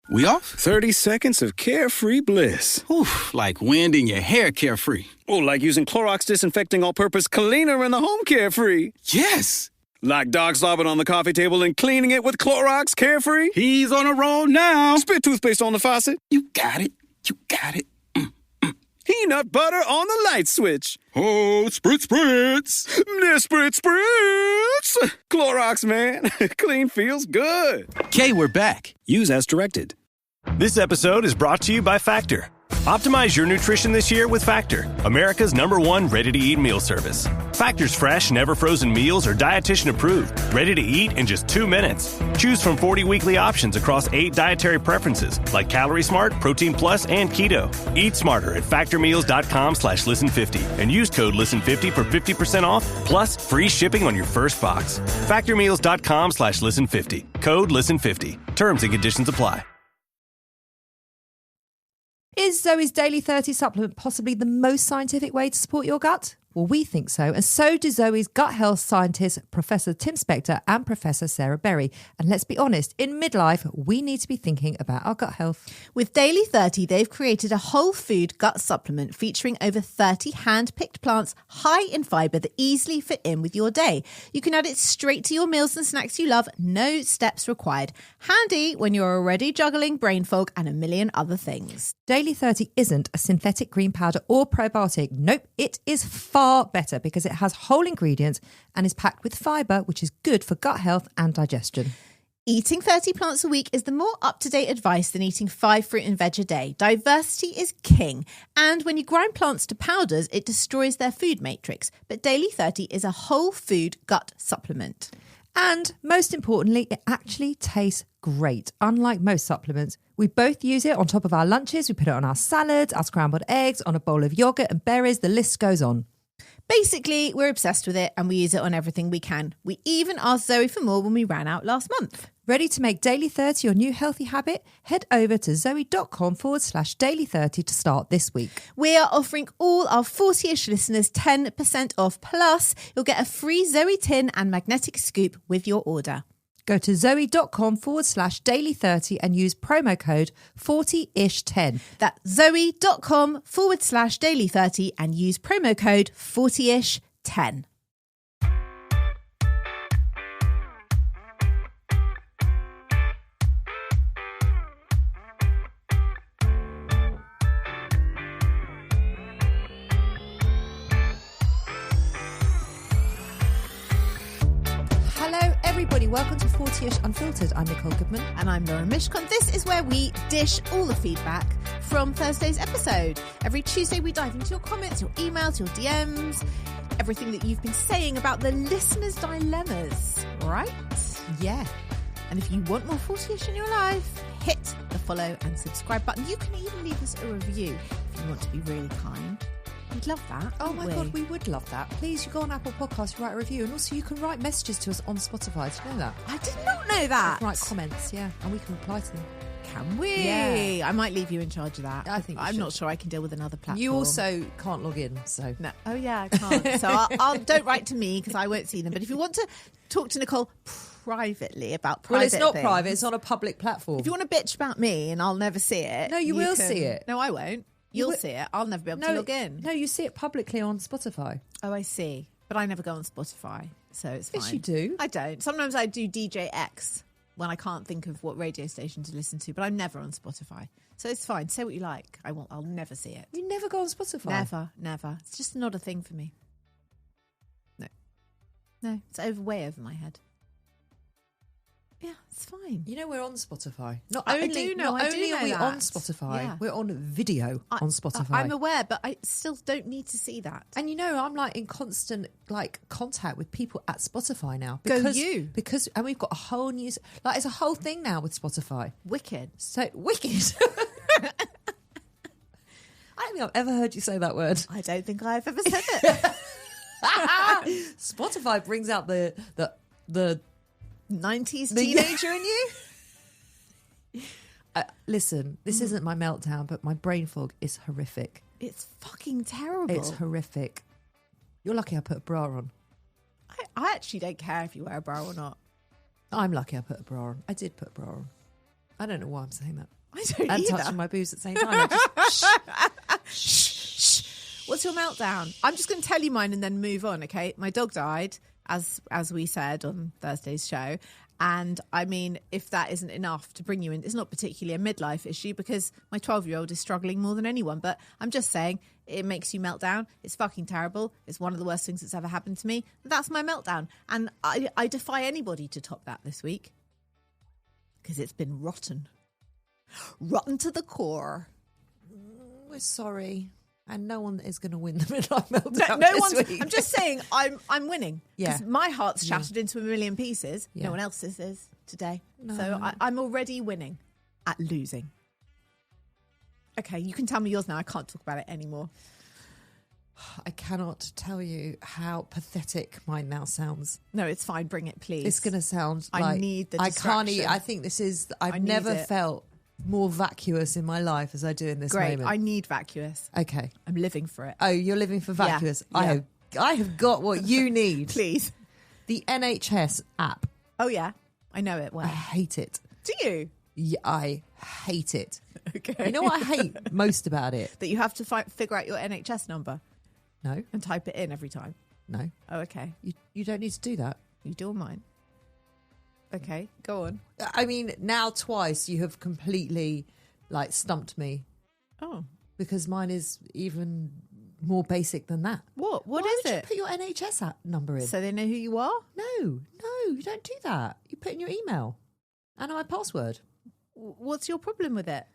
We off? 30 seconds of carefree bliss. Oof, like wind in your hair carefree. Oh, like using Clorox Disinfecting All-Purpose Cleaner in the home carefree. Yes! Like Doc slobbing on the coffee table and cleaning it with Clorox Carefree. He's on a roll now. Spit toothpaste on the faucet. You got it. You got it. Peanut butter on the light switch. Oh, spritz, spritz. Spritz, spritz. Clorox, man. Clean feels good. Okay, we're back. Use as directed. This episode is brought to you by Factor. Optimize your nutrition this year with Factor, America's #1 ready-to-eat meal service. Factor's fresh, never-frozen meals are dietitian approved, ready to eat in just 2 minutes. Choose from 40 weekly options across 8 dietary preferences, like Calorie Smart, Protein Plus, and Keto. Eat smarter at factormeals.com/listen50 and use code listen50 for 50% off, plus free shipping on your first box. Factormeals.com/listen50. Code listen50. Terms and conditions apply. Is Zoe's Daily 30 supplement possibly the most scientific way to support your gut? Well, we think so, and so do Zoe's gut health scientists, Professor Tim Spector and Professor Sarah Berry. And let's be honest, in midlife, we need to be thinking about our gut health. With Daily 30, they've created a whole food gut supplement featuring over 30 hand-picked plants high in fibre that easily fit in with your day. You can add it straight to your meals and snacks you love, no steps required. Handy when you're already juggling brain fog and a million other things. Daily 30 isn't a synthetic green powder or probiotic. Nope, it is far better because it has whole ingredients and is packed with fibre, which is good for gut health and digestion. Eating 30 plants a week is the more up-to-date advice than eating 5 fruit and veg a day. Diversity is king. And when you grind plants to powders, it destroys their food matrix. But Daily 30 is a whole food gut supplement. And most importantly, it actually tastes great. Unlike most supplements, we both use it on top of our lunches. We put it on our salads, our scrambled eggs, on a bowl of yogurt and berries. The list goes on. Basically, we're obsessed with it and we use it on everything we can. We even asked Zoe for more when we ran out last month. Ready to make Daily 30 your new healthy habit? Head over to zoe.com/daily30 to start this week. We are offering all our 40-ish listeners 10% off. Plus, you'll get a free Zoe tin and magnetic scoop with your order. Go to zoe.com/daily30 and use promo code 40ish10. That's zoe.com/daily30 and use promo code 40ish10. Everybody, welcome to 40ish Unfiltered. I'm Nicole Goodman. And I'm Laura Mishcon. This is where we dish all the feedback from Thursday's episode. Every Tuesday we dive into your comments, your emails, your DMs, everything that you've been saying about the listeners' dilemmas, right? Yeah. And if you want more 40ish in your life, hit the follow and subscribe button. You can even leave us a review if you want to be really kind. We'd love that. Oh my God, we would love that. Please, you go on Apple Podcasts, write a review, and also you can write messages to us on Spotify. Do you know that? I did not know that. Write comments, yeah, and we can reply to them. Can we? Yeah. I might leave you in charge of that. I think I'm not sure I can deal with another platform. You also can't log in, so no. Oh yeah, I can't. So I'll don't write to me because I won't see them. But if you want to talk to Nicole privately about private it's not things, private. It's on a public platform. If you want to bitch about me and I'll never see it, no, you will see it. No, I won't. You'll see it. I'll never be able to log in. No, you see it publicly on Spotify. Oh, I see. But I never go on Spotify, so it's fine. Yes, you do. I don't. Sometimes I do DJX when I can't think of what radio station to listen to, but I'm never on Spotify. So it's fine. Say what you like. I'll never see it. You never go on Spotify? Never. It's just not a thing for me. No. It's way over my head. Yeah, it's fine. You know we're on Spotify. I do know are we that. on Spotify, Yeah. we're on video on Spotify. I'm aware, but I still don't need to see that. And I'm like in constant contact with people at Spotify now. Because and we've got a whole new it's a whole thing now with Spotify. Wicked. So wicked. I don't think I've ever heard you say that word. I don't think I've ever said it. Spotify brings out the 90s teenager in you? Listen, this isn't my meltdown, but my brain fog is horrific. It's fucking terrible. It's horrific. You're lucky I put a bra on. I actually don't care if you wear a bra or not. I'm lucky I put a bra on. I did put a bra on. I don't know why I'm saying that. I don't And either. touching my boobs at the same time. I just, What's your meltdown? I'm just going to tell you mine and then move on, okay? My dog died, as we said on Thursday's show. And I mean, if that isn't enough to bring you in, it's not particularly a midlife issue because my 12-year-old is struggling more than anyone. But I'm just saying, it makes you melt down. It's fucking terrible. It's one of the worst things that's ever happened to me. That's my meltdown. And I defy anybody to top that this week because it's been rotten. Rotten to the core. we're sorry. And no one is going to win the Midlife Meltdown No this one's. week. I'm just saying, I'm winning. Yeah. Because my heart's shattered into a million pieces. Yeah. No one else's is today. No. So I'm already winning at losing. Okay, you can tell me yours now. I can't talk about it anymore. I cannot tell you how pathetic mine now sounds. No, it's fine. Bring it, please. It's going to sound I like... need the I can't... distraction. I think this is... I've I need never it. felt more vacuous in my life as I do in this Great. moment. I need vacuous. Okay. I'm living for it. Oh, you're living for vacuous. Yeah. I have got what you need. Please. The NHS app. Oh, yeah. I know it I well. hate it. Do you? Yeah, I hate it. Okay. You know what I hate most about it? That you have to figure out your NHS number No, and type it in every time. no. Oh, okay. You don't need to do that. You do on mine. Okay, go on. I mean, now twice you have completely stumped me Oh. because mine is even more basic than that. What? What Why is would it? you put your NHS app number in? So they know who you are? No, you don't do that. You put in your email and my password. What's your problem with it?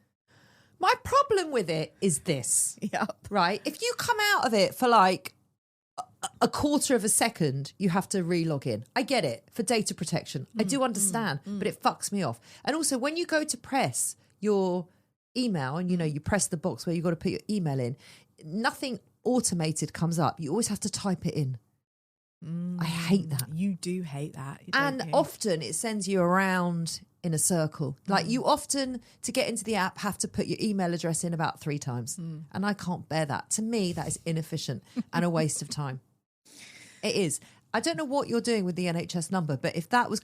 My problem with it is this, Yep. right? If you come out of it for a quarter of a second, you have to re-log in. I get it for data protection. I do understand, but it fucks me off. And also when you go to press your email and you press the box where you've got to put your email in, nothing automated comes up. You always have to type it in. I hate that. You do hate that. And often it sends you around in a circle. You often, to get into the app, have to put your email address in about 3 times. And I can't bear that. To me, that is inefficient and a waste of time. It is. I don't know what you're doing with the NHS number, but if that was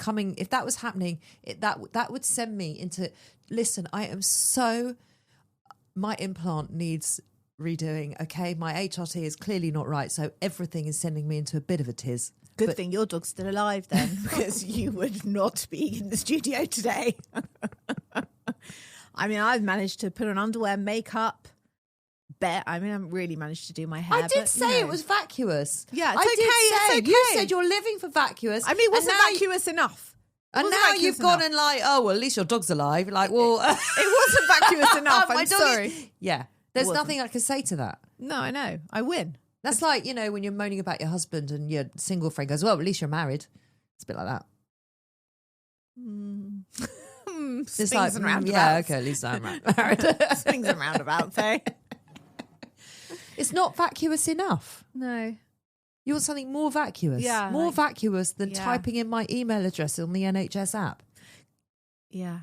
happening, that would send me into, listen, my implant needs redoing, okay? My HRT is clearly not right, so everything is sending me into a bit of a tiz. Good thing your dog's still alive then, because you would not be in the studio today. I mean, I've managed to put on underwear, makeup, I haven't really managed to do my hair. I did say it was vacuous. Yeah, it's I okay, did say. it's okay. You said you're living for vacuous. I mean, it wasn't and now vacuous enough. It And wasn't now vacuous you've gone enough. and oh, well, at least your dog's alive. It wasn't vacuous enough. My I'm dog sorry. Yeah, there's wasn't. nothing I can say to that. No, I know. I win. That's like, when you're moaning about your husband and your single friend goes, well, at least you're married. It's a bit like that. It's Swings and roundabouts. yeah, okay, at least I'm married. Swings and roundabouts, eh? It's not vacuous enough. No. You want something more vacuous. Yeah, More vacuous than yeah. typing in my email address on the NHS app. Yeah.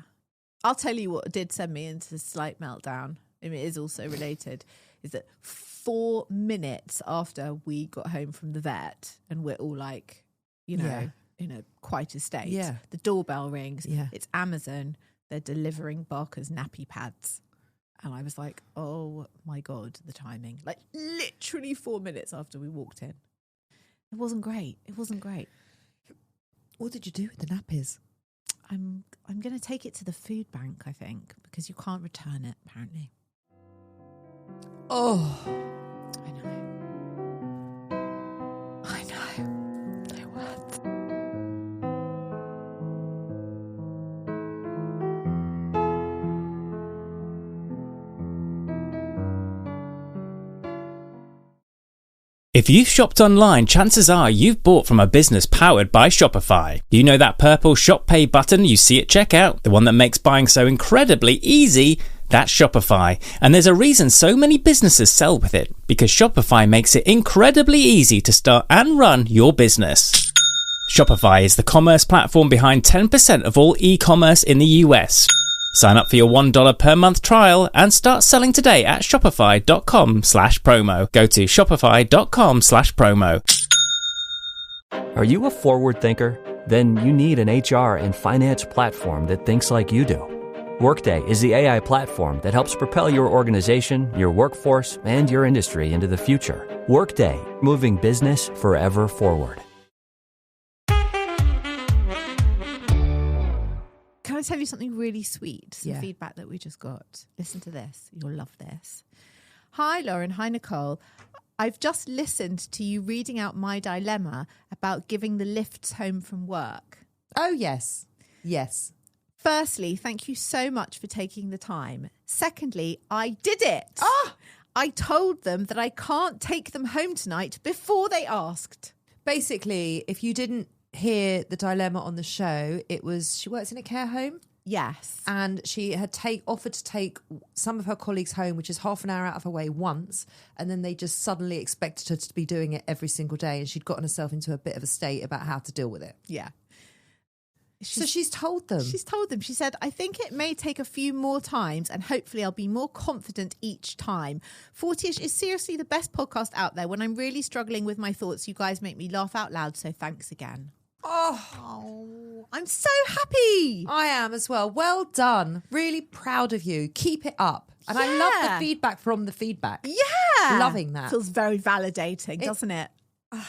I'll tell you what did send me into a slight meltdown. I mean, it is also related, is that 4 minutes after we got home from the vet and we're all Yeah. in a quite a state, Yeah. the doorbell rings. Yeah. It's Amazon. They're delivering Barker's nappy pads. And I was like, oh my God, the timing. Literally 4 minutes after we walked in. It wasn't great. What did you do with the nappies? I'm going to take it to the food bank, I think, because you can't return it, apparently. Oh, I know. No words. If you've shopped online, chances are you've bought from a business powered by Shopify. You know that purple Shop Pay button you see at checkout? The one that makes buying so incredibly easy? That's Shopify. And there's a reason so many businesses sell with it. Because Shopify makes it incredibly easy to start and run your business. Shopify is the commerce platform behind 10% of all e-commerce in the US. Sign up for your $1 per month trial and start selling today at shopify.com/promo. Go to shopify.com/promo. Are you a forward thinker? Then you need an HR and finance platform that thinks like you do. Workday is the AI platform that helps propel your organization, your workforce, and your industry into the future. Workday, moving business forever forward. Can I tell you something really sweet? Some Yeah. feedback that we just got. Listen to this. You'll love this. Hi, Lauren. Hi, Nicole. I've just listened to you reading out my dilemma about giving the lifts home from work. Oh, yes. Yes. Firstly, thank you so much for taking the time. Secondly, I did it. I told them that I can't take them home tonight before they asked. Basically, if you didn't hear the dilemma on the show, it was she works in a care home. Yes. And she had offered to take some of her colleagues home, which is half an hour out of her way once, and then they just suddenly expected her to be doing it every single day, and she'd gotten herself into a bit of a state about how to deal with it. Yeah. So she's told them. She's told them. She said, I think it may take a few more times and hopefully I'll be more confident each time. 40ish is seriously the best podcast out there. When I'm really struggling with my thoughts, you guys make me laugh out loud. So thanks again. Oh, I'm so happy. I am as well. Well done. Really proud of you. Keep it up. And I love the feedback from the feedback. Yeah. Loving that. Feels very validating, doesn't it?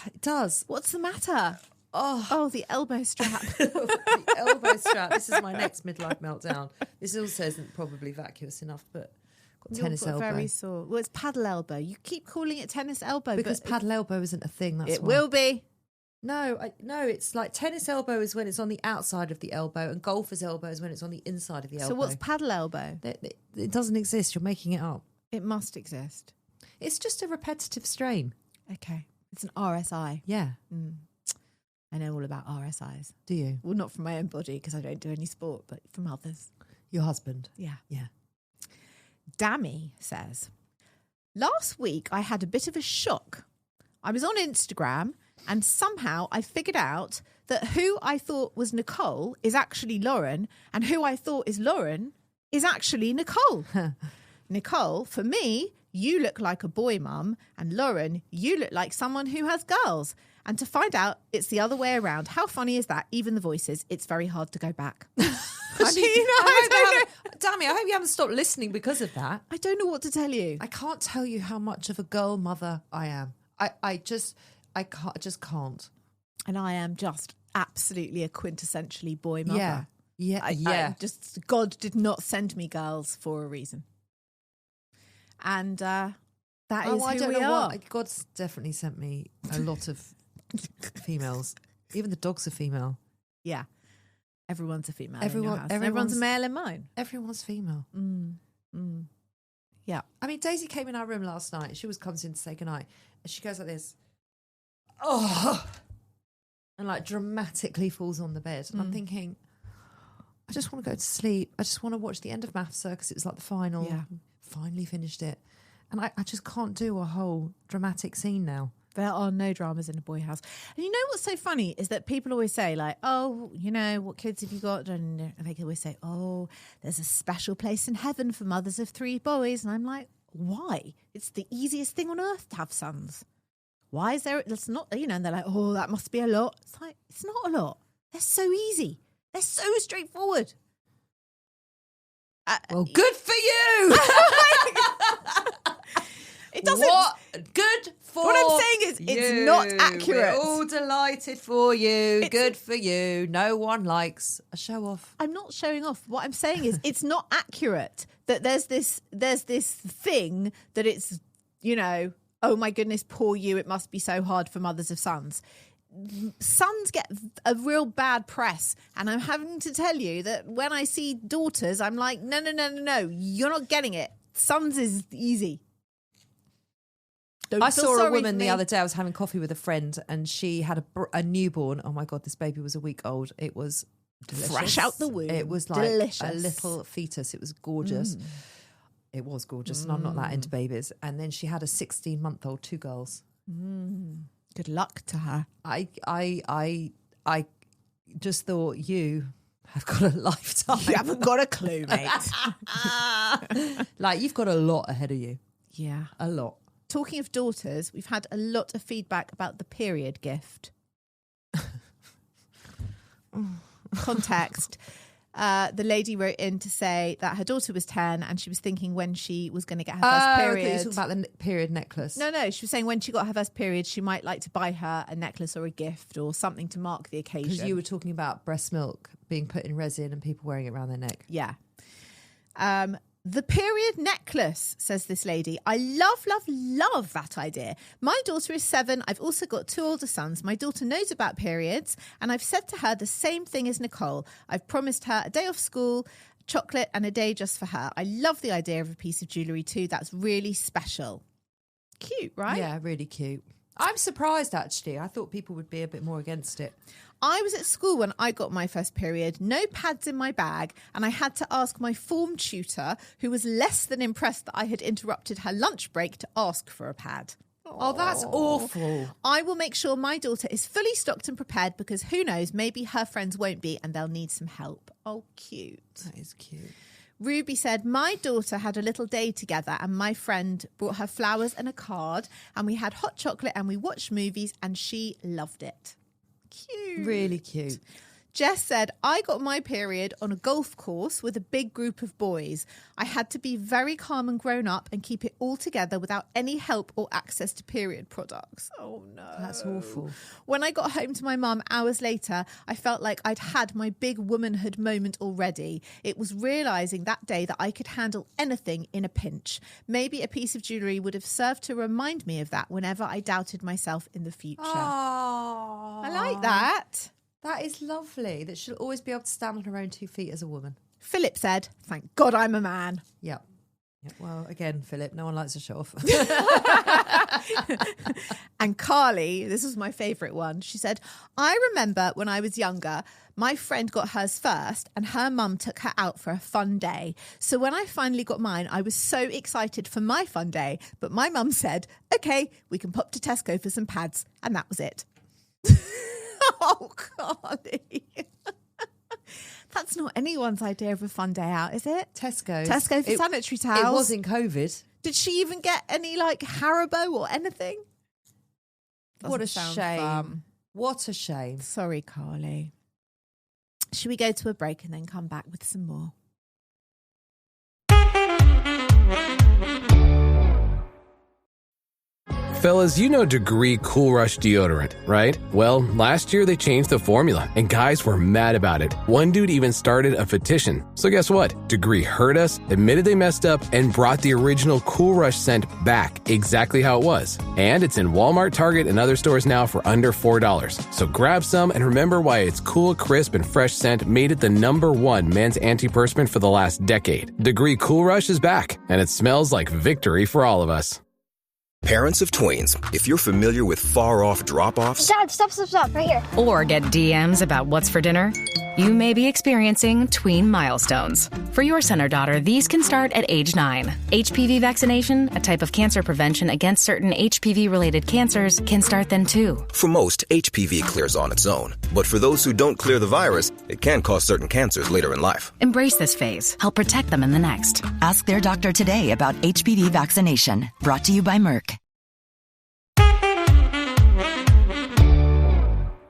It does. What's the matter? Oh, the elbow strap. The elbow strap. This is my next midlife meltdown. This also isn't probably vacuous enough, but got tennis elbow. Very sore. Well, it's paddle elbow. You keep calling it tennis elbow. Because paddle elbow isn't a thing. That's it why. will be. No, it's like tennis elbow is when it's on the outside of the elbow, and golfer's elbow is when it's on the inside of the elbow. So what's paddle elbow? It doesn't exist. You're making it up. It must exist. It's just a repetitive strain. Okay. It's an RSI. Yeah. I know all about RSIs. Do you? Well, not from my own body because I don't do any sport, but from others. Your husband? Yeah. Yeah. Dammy says, last week I had a bit of a shock. I was on Instagram and somehow I figured out that who I thought was Nicole is actually Lauren, and who I thought is Lauren is actually Nicole. Nicole, for me, you look like a boy mum, and Lauren, you look like someone who has girls. And to find out it's the other way around. How funny is that? Even the voices, it's very hard to go back. Damn it, I hope you haven't stopped listening because of that. I don't know what to tell you. I can't tell you how much of a girl mother I am. I just can't. And I am just absolutely a quintessentially boy mother. Yeah. God did not send me girls for a reason. And that is who we are. God's definitely sent me a lot of females. Even the dogs are female. Yeah. Everyone's a female. Everyone's a male in mine. Everyone's female. Yeah. I mean, Daisy came in our room last night. She always comes in to say goodnight. And she goes like this. Oh. And like dramatically falls on the bed. And I'm thinking, I just want to go to sleep. I just want to watch the end of Math Circus. It was like the final. Yeah. Finally finished it. And I just can't do a whole dramatic scene now. There are no dramas in a boy house. And you know what's so funny is that people always say like, oh, you know, what kids have you got? And they always say, oh, there's a special place in heaven for mothers of 3 boys. And I'm like, why? It's the easiest thing on earth to have sons. Why is there, it's not, you know, and they're like, oh, that must be a lot. It's like, it's not a lot. They're so easy. They're so straightforward. Well, good for you. It doesn't. What good for What I'm saying is, it's not accurate. We're all delighted for you. Good for you. No one likes a show off. I'm not showing off. What I'm saying is, it's not accurate that there's this thing that it's, you know, oh my goodness, poor you. It must be so hard for mothers of sons. Sons get a real bad press, and I'm having to tell you that when I see daughters, I'm like, no, you're not getting it. Sons is easy. I saw a woman the other day. I was having coffee with a friend, and she had a newborn. Oh my God, this baby was a week old. It was delicious. Fresh out the womb. It was like delicious. a little fetus. It was gorgeous. It was gorgeous, and I'm not that into babies. And then she had a 16-month-old, 2 girls. Good luck to her. I just thought, you have got a lifetime. You haven't got a clue, mate. Like, you've got a lot ahead of you. Yeah. A lot. Talking of daughters, we've had a lot of feedback about the period gift. Context. The lady wrote in to say that her daughter was 10 and she was thinking when she was going to get her first period. Okay, you're talking about the period necklace. No, she was saying when she got her first period, she might like to buy her a necklace or a gift or something to mark the occasion. Because you were talking about breast milk being put in resin and people wearing it around their neck. Yeah. The period necklace, says this lady. I love that idea. My daughter is 7. I've also got 2 older sons. My daughter knows about periods, and I've said to her the same thing as Nicole. I've promised her a day off school, chocolate, and a day just for her. I love the idea of a piece of jewellery too. That's really special. Cute, right? Yeah, really cute. I'm surprised, actually. I thought people would be a bit more against it. I was at school when I got my first period, no pads in my bag, and I had to ask my form tutor, who was less than impressed that I had interrupted her lunch break, to ask for a pad. Oh, that's awful. I will make sure my daughter is fully stocked and prepared because who knows, maybe her friends won't be and they'll need some help. Oh, cute. That is cute. Ruby said, my daughter had a little day together and my friend brought her flowers and a card and we had hot chocolate and we watched movies and she loved it. Cute. Really cute. Jess said, I got my period on a golf course with a big group of boys. I had to be very calm and grown up and keep it all together without any help or access to period products. Oh, no. That's awful. When I got home to my mum hours later, I felt like I'd had my big womanhood moment already. It was realising that day that I could handle anything in a pinch. Maybe a piece of jewellery would have served to remind me of that whenever I doubted myself in the future. Oh, I like that. That is lovely. That she'll always be able to stand on her own 2 feet as a woman. Philip said, thank God I'm a man. Yep. Well, again, Philip, no one likes to show off. And Carly, this was my favourite one. She said, I remember when I was younger, my friend got hers first and her mum took her out for a fun day. So when I finally got mine, I was so excited for my fun day. But my mum said, OK, we can pop to Tesco for some pads. And that was it. Oh, Carly. That's not anyone's idea of a fun day out, is it? Tesco for sanitary towels. It was in COVID. Did she even get any, like, Haribo or anything? What a Doesn't sound shame. fun. What a shame. Sorry, Carly. Should we go to a break and then come back with some more? Fellas, you know Degree Cool Rush deodorant, right? Well, last year they changed the formula, and guys were mad about it. One dude even started a petition. So guess what? Degree heard us, admitted they messed up, and brought the original Cool Rush scent back exactly how it was. And it's in Walmart, Target, and other stores now for under $4. So grab some and remember why its cool, crisp, and fresh scent made it the #1 men's antiperspirant for the last decade. Degree Cool Rush is back, and it smells like victory for all of us. Parents of tweens, if you're familiar with far-off drop-offs... Dad, stop, right here. Or get DMs about what's for dinner, you may be experiencing tween milestones. For your son or daughter, these can start at age 9. HPV vaccination, a type of cancer prevention against certain HPV-related cancers, can start then too. For most, HPV clears on its own. But for those who don't clear the virus, it can cause certain cancers later in life. Embrace this phase. Help protect them in the next. Ask their doctor today about HPV vaccination. Brought to you by Merck.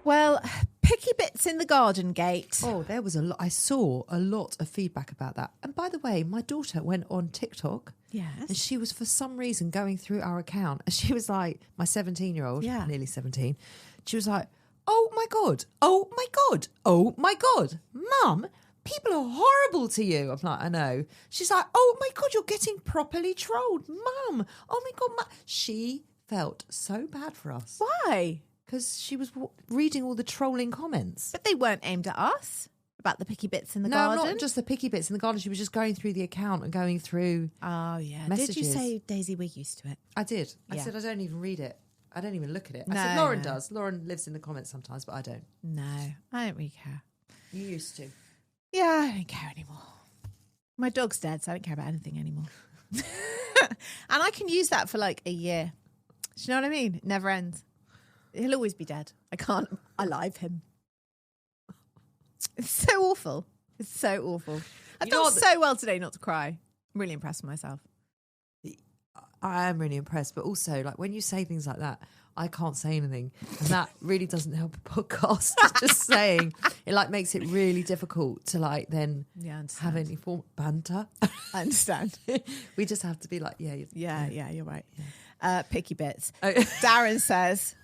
Well, picky bits in the garden gate. Oh, there was a lot. I saw a lot of feedback about that. And by the way, my daughter went on TikTok. Yes. And she was, for some reason, going through our account. And she was like, my 17-year-old, nearly 17. She was like, oh my God, oh my God, oh my God, Mum, people are horrible to you. I'm like, I know. She's like, oh my God, you're getting properly trolled. Mum, oh my God, Mum. She felt so bad for us. Why? Because she was reading all the trolling comments. But they weren't aimed at us about the picky bits in the no, garden. No, not just the picky bits in the garden. She was just going through the account and going through messages. Did you say, Daisy, we're used to it? I did. I said, I don't even read it. I don't even look at it. I said, Lauren does. Lauren lives in the comments sometimes, but I don't. No, I don't really care. You used to. Yeah, I don't care anymore. My dog's dead, so I don't care about anything anymore. And I can use that for like a year. Do you know what I mean? It never ends. He'll always be dead. I can't alive him. It's so awful. It's so awful. I've done so well today not to cry. I'm really impressed with myself. I am really impressed, but also, like, when you say things like that, I can't say anything. And that really doesn't help a podcast. Just saying. It like makes it really difficult to like then have any form of banter. I understand. We just have to be like, yeah, you're right. Picky bits. Darren says,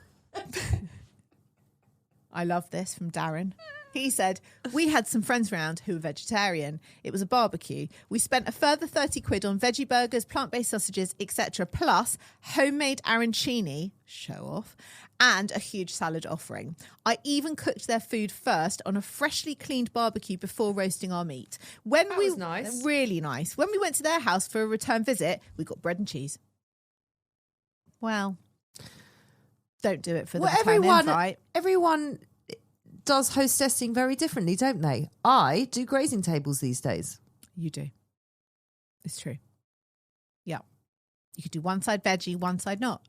I love this from Darren. He said, we had some friends round who were vegetarian. It was a barbecue. We spent a further 30 quid on veggie burgers, plant-based sausages, etc. plus homemade arancini, show off, and a huge salad offering. I even cooked their food first on a freshly cleaned barbecue before roasting our meat. That was nice. Really nice. When we went to their house for a return visit, we got bread and cheese. Well, don't do it for the return invite. Everyone does hostessing very differently, don't they? I do grazing tables these days. You do. It's true. Yeah. You could do one side veggie, one side not.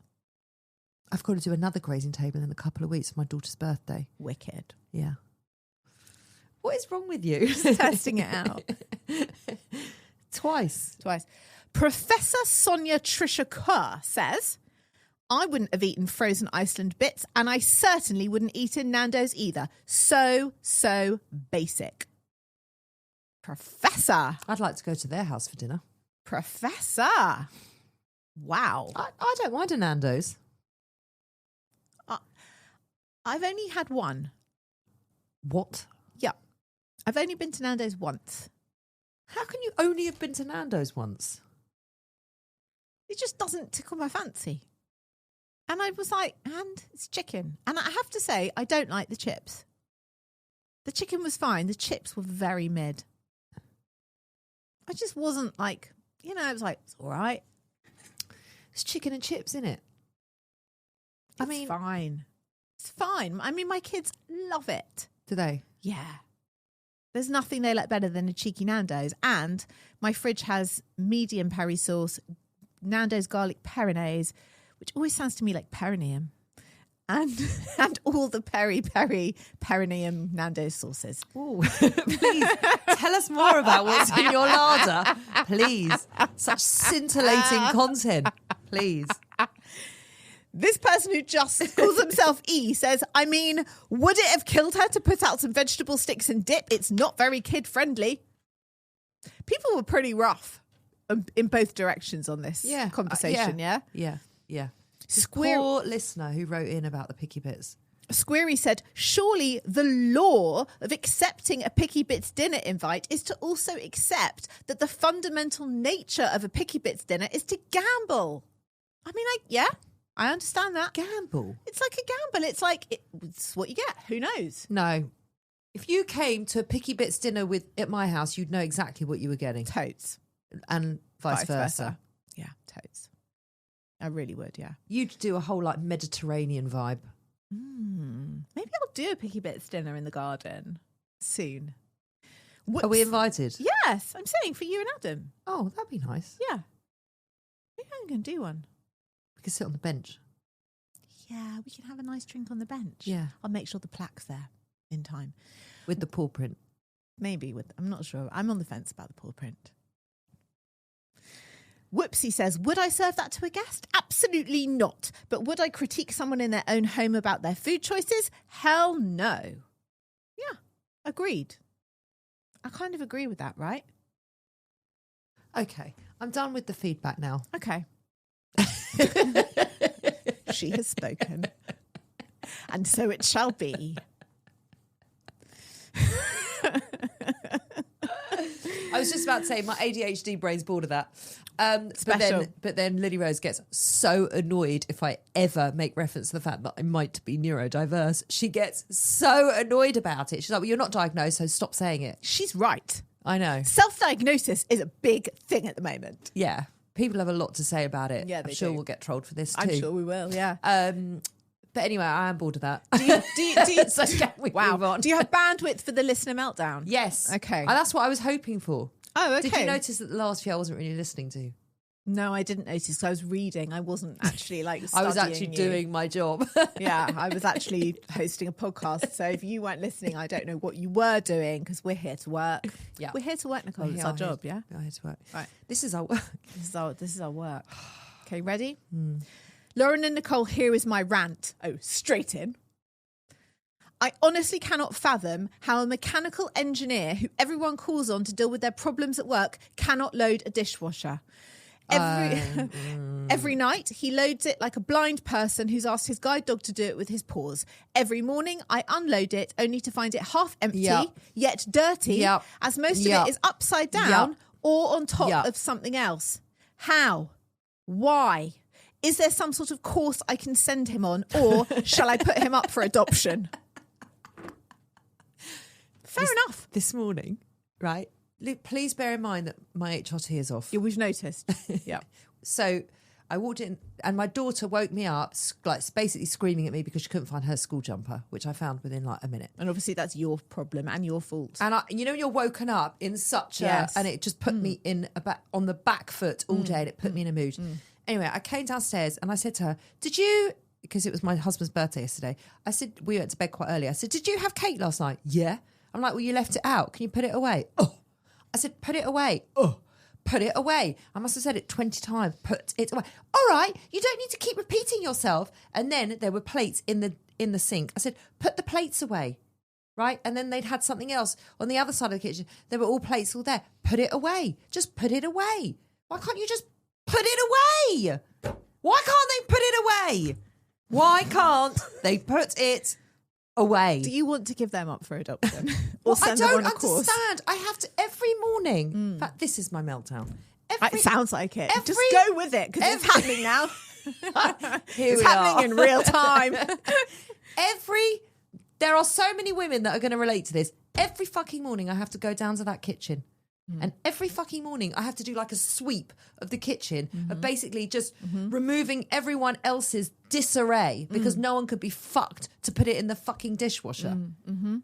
I've got to do another grazing table in a couple of weeks for my daughter's birthday. Wicked. Yeah. What is wrong with you? Just testing it out. Twice. Professor Sonia Trisha Kerr says, I wouldn't have eaten frozen Iceland bits, and I certainly wouldn't eat in Nando's either. So basic. Professor. I'd like to go to their house for dinner. Professor. Wow. I don't mind a Nando's. I've only had one. What? Yeah. I've only been to Nando's once. How can you only have been to Nando's once? It just doesn't tickle my fancy. And I was like, and it's chicken. And I have to say, I don't like the chips. The chicken was fine. The chips were very mid. I just wasn't like, I was like, it's all right. It's chicken and chips, isn't it? It's fine. It's fine. I mean, my kids love it. Do they? Yeah. There's nothing they like better than a cheeky Nando's. And my fridge has medium peri sauce, Nando's garlic perinese, which always sounds to me like perineum, and all the perineum Nando's sauces. Oh, please tell us more about what's in your larder, please. Such scintillating content, please. This person who just calls himself E says, I mean, would it have killed her to put out some vegetable sticks and dip? It's not very kid-friendly. People were pretty rough in both directions on this conversation, yeah? Yeah. Poor listener who wrote in about the picky bits. Squeary said, surely the law of accepting a Picky Bits dinner invite is to also accept that the fundamental nature of a Picky Bits dinner is to gamble. I mean, I understand that. Gamble? It's like a gamble. It's like, it's what you get. Who knows? No. If you came to a Picky Bits dinner at my house, you'd know exactly what you were getting. Totes. And vice versa. Yeah, totes. I really would, yeah. You'd do a whole like Mediterranean vibe. Maybe I'll do a Picky Bits dinner in the garden soon. Are we invited? Yes, I'm saying for you and Adam. Oh, that'd be nice. Yeah. Maybe I'm going to do one. We could sit on the bench. Yeah, we can have a nice drink on the bench. Yeah. I'll make sure the plaque's there in time. With the paw print. Maybe I'm not sure. I'm on the fence about the paw print. Whoopsie says, would I serve that to a guest? Absolutely not. But would I critique someone in their own home about their food choices? Hell no. Yeah, agreed. I kind of agree with that, right? Okay, I'm done with the feedback now. Okay. She has spoken. And so it shall be. I was just about to say my ADHD brain's bored of that. But then Lily Rose gets so annoyed if I ever make reference to the fact that I might be neurodiverse. She gets so annoyed about it. She's like, well, you're not diagnosed, so stop saying it. She's right. I know. Self-diagnosis is a big thing at the moment. Yeah. People have a lot to say about it. Yeah, I'm sure we'll get trolled for this too. I'm sure we will, yeah. But anyway, I am bored of that. Do you so can we move on? Do you have bandwidth for the listener meltdown? Yes. Okay. And that's what I was hoping for. Oh, okay. Did you notice that the last few I wasn't really listening to? No, I didn't notice because I was reading. I wasn't actually I was actually doing my job. Yeah, I was actually hosting a podcast. So if you weren't listening, I don't know what you were doing because we're here to work. Yeah, we're here to work, Nicole. It's our job. Yeah, we're here to work. Right. This is our work. This is our work. Okay, ready? Lauren and Nicole, here is my rant. Oh, straight in. I honestly cannot fathom how a mechanical engineer who everyone calls on to deal with their problems at work cannot load a dishwasher. Every night, he loads it like a blind person who's asked his guide dog to do it with his paws. Every morning, I unload it only to find it half empty, yet dirty, as most of it is upside down or on top of something else. How? Why? Is there some sort of course I can send him on, or shall I put him up for adoption? Fair enough. This morning, right? Luke, please bear in mind that my HRT is off. Yeah, we've noticed. Yeah. So I walked in and my daughter woke me up, like basically screaming at me because she couldn't find her school jumper, which I found within like a minute. And obviously that's your problem and your fault. And you're woken up in such a, and it just put me on the back foot all day, and it put me in a mood. Anyway, I came downstairs and I said to her, because it was my husband's birthday yesterday, I said, we went to bed quite early. I said, did you have cake last night? Yeah. I'm like, well, you left it out. Can you put it away? Oh. I said, put it away. Oh, put it away. I must have said it 20 times. Put it away. All right, you don't need to keep repeating yourself. And then there were plates in the sink. I said, put the plates away, right? And then they'd had something else on the other side of the kitchen. There were all plates all there. Put it away. Just put it away. Why can't you just put it away? Why can't they put it away? Why can't they put it away? Do you want to give them up for adoption? Or send them on a course? I don't understand. I have to every morning. In fact, this is my meltdown. It sounds like it. Just go with it because it's happening now. It's happening in real time. There are so many women that are going to relate to this. Every fucking morning I have to go down to that kitchen. And every fucking morning I have to do like a sweep of the kitchen of basically just removing everyone else's disarray because no one could be fucked to put it in the fucking dishwasher. And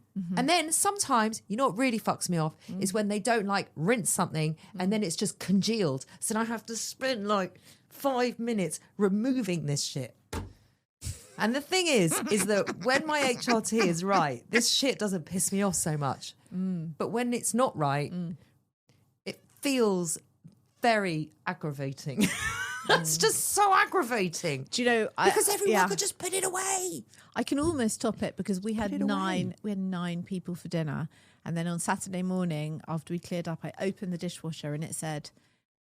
then sometimes, you know what really fucks me off is when they don't like rinse something and then it's just congealed. So then I have to spend like 5 minutes removing this shit. And the thing is that when my HRT is right, this shit doesn't piss me off so much. But when it's not right, feels very aggravating. It's just so aggravating. Do you know? Because everyone could just put it away. I can almost top it because we had 9 people for dinner, and then on Saturday morning after we cleared up, I opened the dishwasher and it said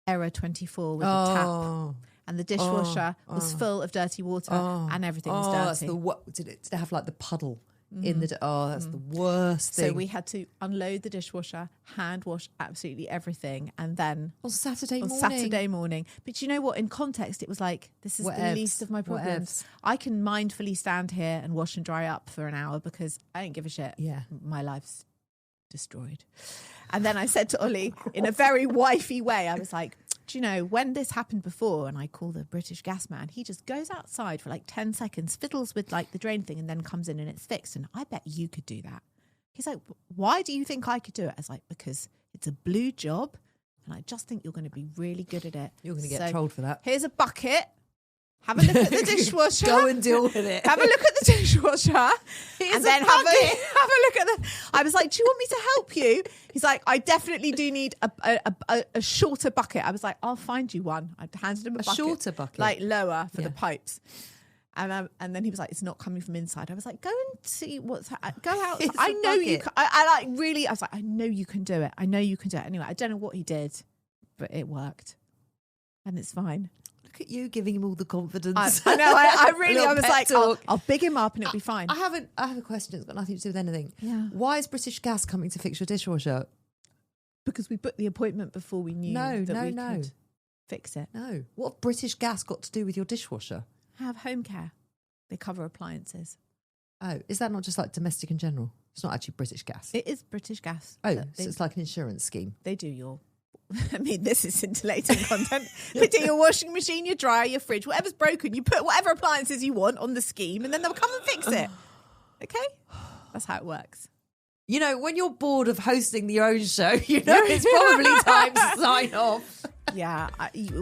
error 24 with a tap, and the dishwasher was full of dirty water and everything was dirty. Did it have like the puddle? That's the worst thing. So we had to unload the dishwasher, hand wash absolutely everything, and then on Saturday morning. But you know what? In context, it was like, this is the least of my problems. I can mindfully stand here and wash and dry up for an hour because I don't give a shit. Yeah, my life's destroyed. And then I said to Ollie in a very wifey way, I was like, do you know, when this happened before and I call the British gas man, he just goes outside for like 10 seconds, fiddles with like the drain thing and then comes in and it's fixed. And I bet you could do that. He's like, why do you think I could do it? I was like, because it's a blue job and I just think you're going to be really good at it. You're going to get trolled for that. Here's a bucket. Have a look at the dishwasher. Go and deal with it. Have a look at the dishwasher. And then have a look at the... I was like, do you want me to help you? He's like, I definitely do need a shorter bucket. I was like, I'll find you one. I handed him a bucket. A shorter bucket? Like lower for the pipes. And then he was like, it's not coming from inside. I was like, go and see what's... Go out. I know you... I was like, I know you can do it. I know you can do it. Anyway, I don't know what he did, but it worked. And it's fine. Look at you giving him all the confidence. I know. I was like, I'll big him up and it'll be fine. I have a question. It's got nothing to do with anything. Yeah. Why is British Gas coming to fix your dishwasher? Because we booked the appointment before we knew that we could fix it. No. What have British Gas got to do with your dishwasher? Have home care. They cover appliances. Oh, is that not just like domestic in general? It's not actually British Gas. It is British Gas. Oh, so it's like an insurance scheme. They do your... I mean, this is scintillating content. Putting your washing machine, your dryer, your fridge, whatever's broken, you put whatever appliances you want on the scheme and then they'll come and fix it. Okay? That's how it works. You know, when you're bored of hosting your own show, you know it's probably time to sign off. Yeah,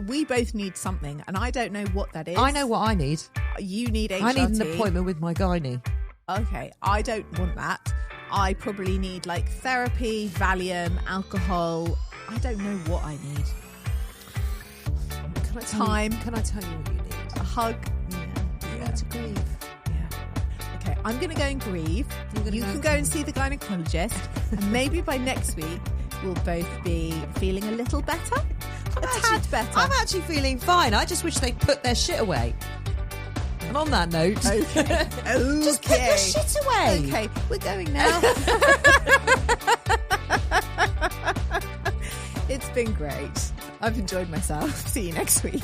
we both need something and I don't know what that is. I know what I need. You need HRT. I need an appointment with my gynae. Okay, I don't want that. I probably need like therapy, Valium, alcohol. I don't know what I need. Can I tell you what you need? A hug? to grieve. Okay, I'm going to go and grieve. You can go and see the gynecologist. And maybe by next week, we'll both be feeling a little better. A tad better. I'm actually feeling fine. I just wish they'd put their shit away. And on that note, Okay. just put your shit away. Okay, we're going now. It's been great. I've enjoyed myself. See you next week.